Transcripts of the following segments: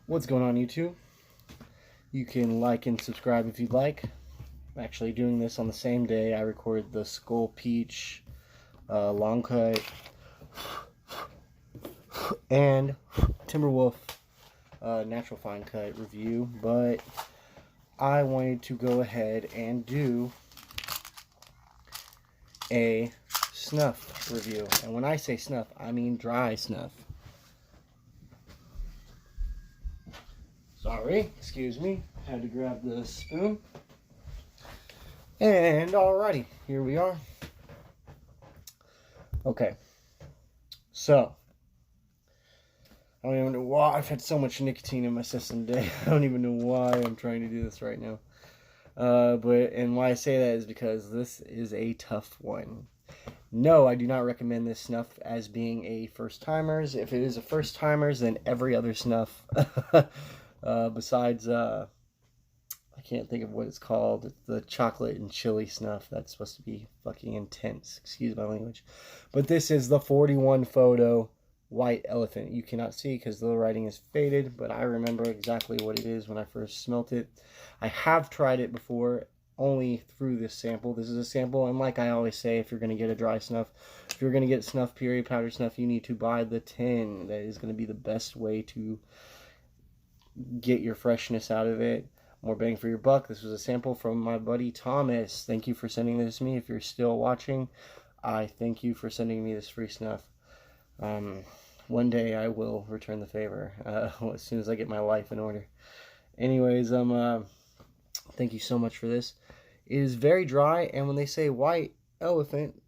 What's going on, YouTube? You can like and subscribe if you'd like. I'm actually doing this on the same day I recorded the Skull Peach long cut and Timberwolf natural fine cut review, but I wanted to go ahead and do a snuff review. And when I say snuff, I mean dry snuff. Sorry, excuse me. Had to grab the spoon. And alrighty, here we are. Okay. So, I don't even know why I've had so much nicotine in my system today. I don't even know why I'm trying to do this right now. And why I say that is because this is a tough one. No, I do not recommend this snuff as being a first-timers. If it is a first-timers, then every other snuff, besides, I can't think of what it's called. It's the chocolate and chili snuff. That's supposed to be fucking intense. Excuse my language. But this is the 41 photo white elephant. You cannot see because the writing is faded, but I remember exactly what it is when I first smelt it. I have tried it before, only through this sample. This is a sample, and like I always say, if you're going to get a dry snuff, if you're going to get snuff, period, powder snuff, you need to buy the tin. That is going to be the best way to get your freshness out of it. More bang for your buck. This was a sample from my buddy Thomas. Thank you for sending this to me. If you're still watching, I thank you for sending me this free snuff. One day I will return the favor as soon as I get my life in order. Anyways, thank you so much for this. It is very dry, and when they say white elephant,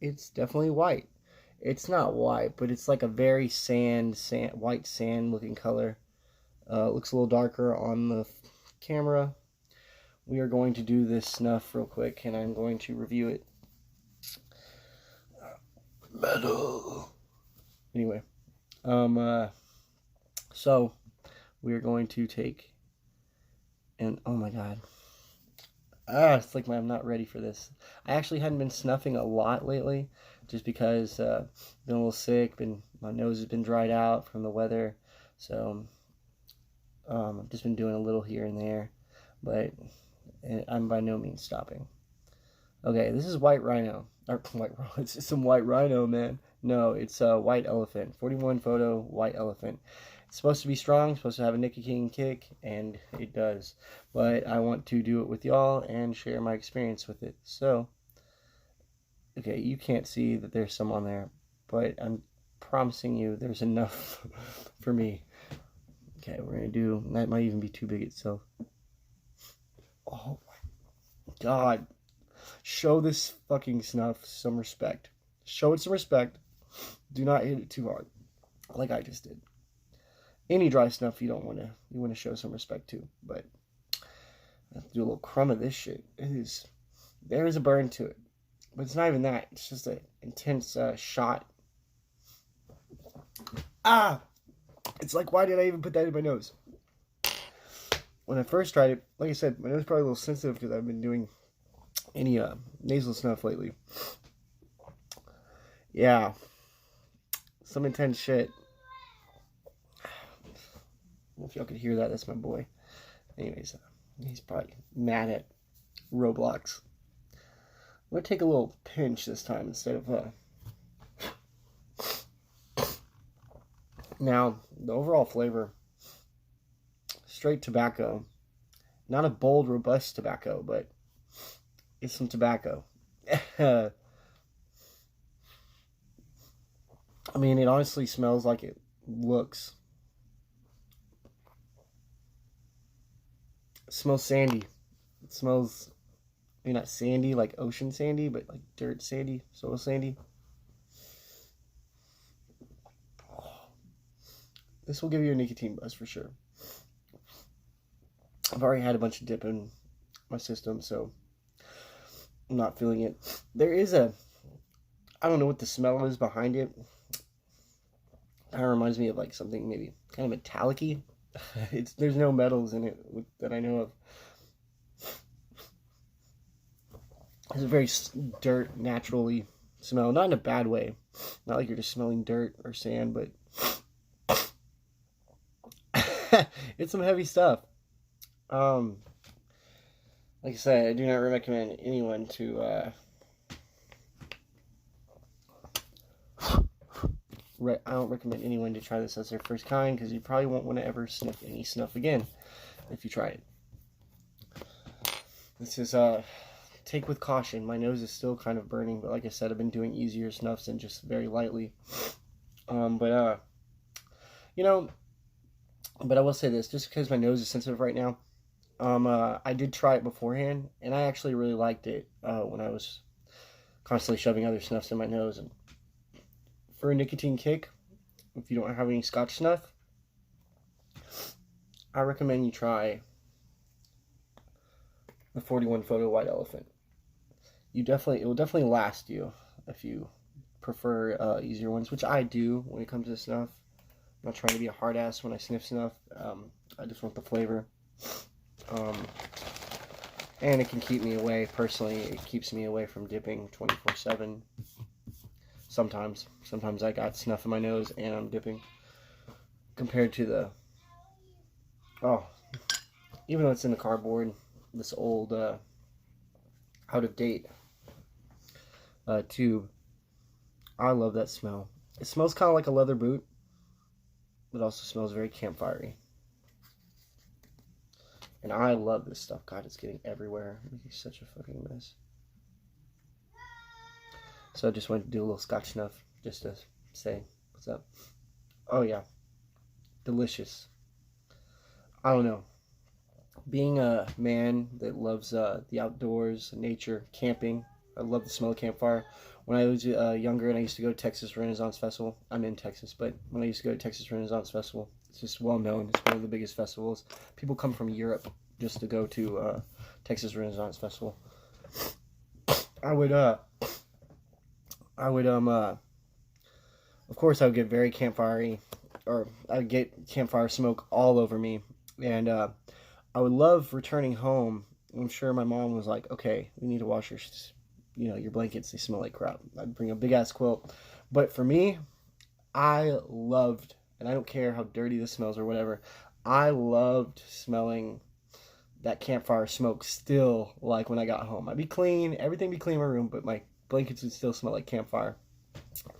it's definitely white. It's not white, but it's like a very white sand looking color. Looks a little darker on the camera. We are going to do this snuff real quick, and I'm going to review it. Metal. Anyway, so we are going to take, and oh my god, it's like I'm not ready for this. I actually hadn't been snuffing a lot lately, just because been a little sick, my nose has been dried out from the weather, so I've just been doing a little here and there, but I'm by no means stopping. Okay, this is white rhino. Or it's some white rhino, man. No, it's a white elephant. 41 photo white elephant. It's supposed to be strong, supposed to have a nicotine kick, and it does. But I want to do it with y'all and share my experience with it. So, okay, you can't see that there's some on there, but I'm promising you there's enough for me. Okay, we're gonna do, that might even be too big itself. Oh my god. Show this fucking snuff some respect. Show it some respect. Do not hit it too hard, like I just did. Any dry snuff you want to show some respect to, but I have to do a little crumb of this shit. There is a burn to it, but it's not even that. It's just an intense shot. It's like, why did I even put that in my nose? When I first tried it, like I said, my nose is probably a little sensitive because I've been doing any nasal snuff lately. Yeah, some intense shit. I don't know if y'all could hear that. That's my boy. Anyways, he's probably mad at Roblox. I'm gonna take a little pinch this time instead of Now, the overall flavor, straight tobacco. Not a bold, robust tobacco, but it's some tobacco. I mean, it honestly smells like it looks. It smells sandy. It smells, maybe not sandy like ocean sandy, but like dirt sandy, soil sandy. This will give you a nicotine buzz for sure. I've already had a bunch of dip in my system, so I'm not feeling it. There is I don't know what the smell is behind it. Kind of reminds me of like something maybe kind of metallic-y. There's no metals in it that I know of. It's a very dirt, naturally smell. Not in a bad way. Not like you're just smelling dirt or sand, but it's some heavy stuff. Like I said, I do not recommend anyone to I don't recommend anyone to try this as their first kind, because you probably won't want to ever sniff any snuff again if you try it. This is take with caution. My nose is still kind of burning, but like I said, I've been doing easier snuffs and just very lightly. You know, but I will say this, just because my nose is sensitive right now, I did try it beforehand, and I actually really liked it when I was constantly shoving other snuffs in my nose. And for a nicotine kick, if you don't have any Scotch snuff, I recommend you try the 41 Photo White Elephant. It will definitely last you if you prefer easier ones, which I do when it comes to snuff. I'm not trying to be a hard ass when I sniff snuff. I just want the flavor. And it can keep me away, personally, it keeps me away from dipping 24/7. Sometimes I got snuff in my nose and I'm dipping. Compared to the, even though it's in the cardboard, this old, out of date tube, I love that smell. It smells kind of like a leather boot, but also smells very campfirey. And I love this stuff. God, it's getting everywhere. It's such a fucking mess. So I just wanted to do a little Scotch snuff just to say what's up. Oh yeah, delicious. I don't know. Being a man that loves the outdoors, nature, camping, I love the smell of campfire. When I was younger and I used to go to Texas Renaissance Festival, I'm in Texas, but when I used to go to Texas Renaissance Festival, it's just well known. It's one of the biggest festivals. People come from Europe just to go to Texas Renaissance Festival. Of course, I would get very campfirey, or I would get campfire smoke all over me, and I would love returning home. I'm sure my mom was like, "Okay, we need to wash your blankets. They smell like crap." I'd bring a big ass quilt, but for me, I loved, and I don't care how dirty this smells or whatever, I loved smelling that campfire smoke still, like when I got home. I'd be clean, everything be clean in my room, but my blankets would still smell like campfire.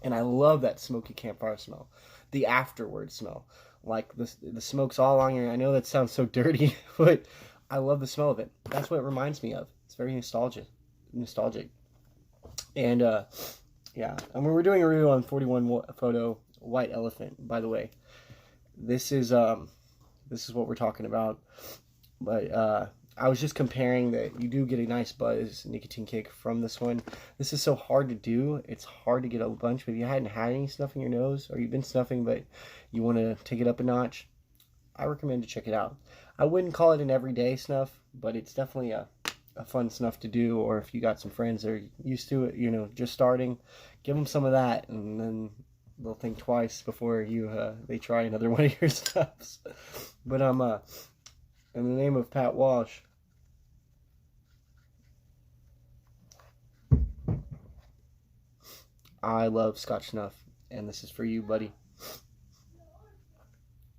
And I love that smoky campfire smell. The afterward smell. Like the smoke's all on your, I know that sounds so dirty, but I love the smell of it. That's what it reminds me of. It's very nostalgic. And yeah, and when we're doing a review on 41 Photo White Elephant, by the way, this is what we're talking about. But I was just comparing that you do get a nice buzz nicotine kick from this one. This is so hard to do. It's hard to get a bunch, but if you hadn't had any snuff in your nose, or you've been snuffing but you want to take it up a notch, I recommend to check it out. I wouldn't call it an everyday snuff, but it's definitely a fun snuff to do. Or if you got some friends that are used to it, just starting, give them some of that, and then they'll think twice before they try another one of your snuffs. But in the name of Pat Walsh, I love Scotch snuff, and this is for you, buddy.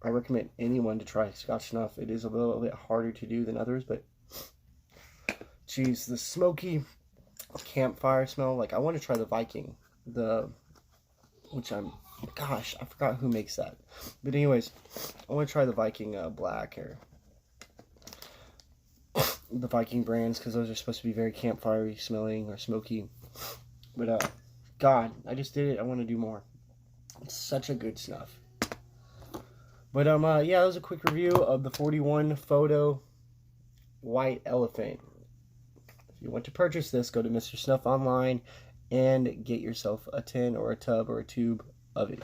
I recommend anyone to try Scotch snuff. It is a little bit harder to do than others, but geez, the smoky campfire smell. Like, I want to try the Viking, gosh, I forgot who makes that. But anyways, I want to try the Viking Black, or the Viking brands, because those are supposed to be very campfirey smelling or smoky. But God, I just did it. I want to do more. It's such a good snuff. But yeah, that was a quick review of the 41 Photo White Elephant. If you want to purchase this, go to Mr. Snuff online and get yourself a tin or a tub or a tube of it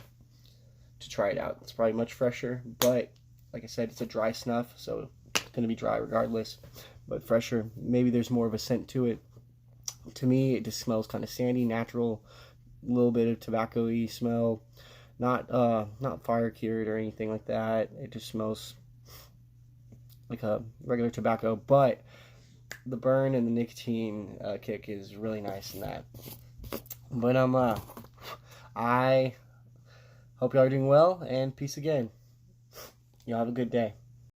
to try it out. It's probably much fresher, but like I said, it's a dry snuff, so it's going to be dry regardless, but fresher. Maybe there's more of a scent to it. To me, it just smells kind of sandy, natural, a little bit of tobacco-y smell. Not fire cured or anything like that. It just smells like a regular tobacco, but the burn and the nicotine kick is really nice in that. But I hope y'all are doing well, and peace again. Y'all have a good day.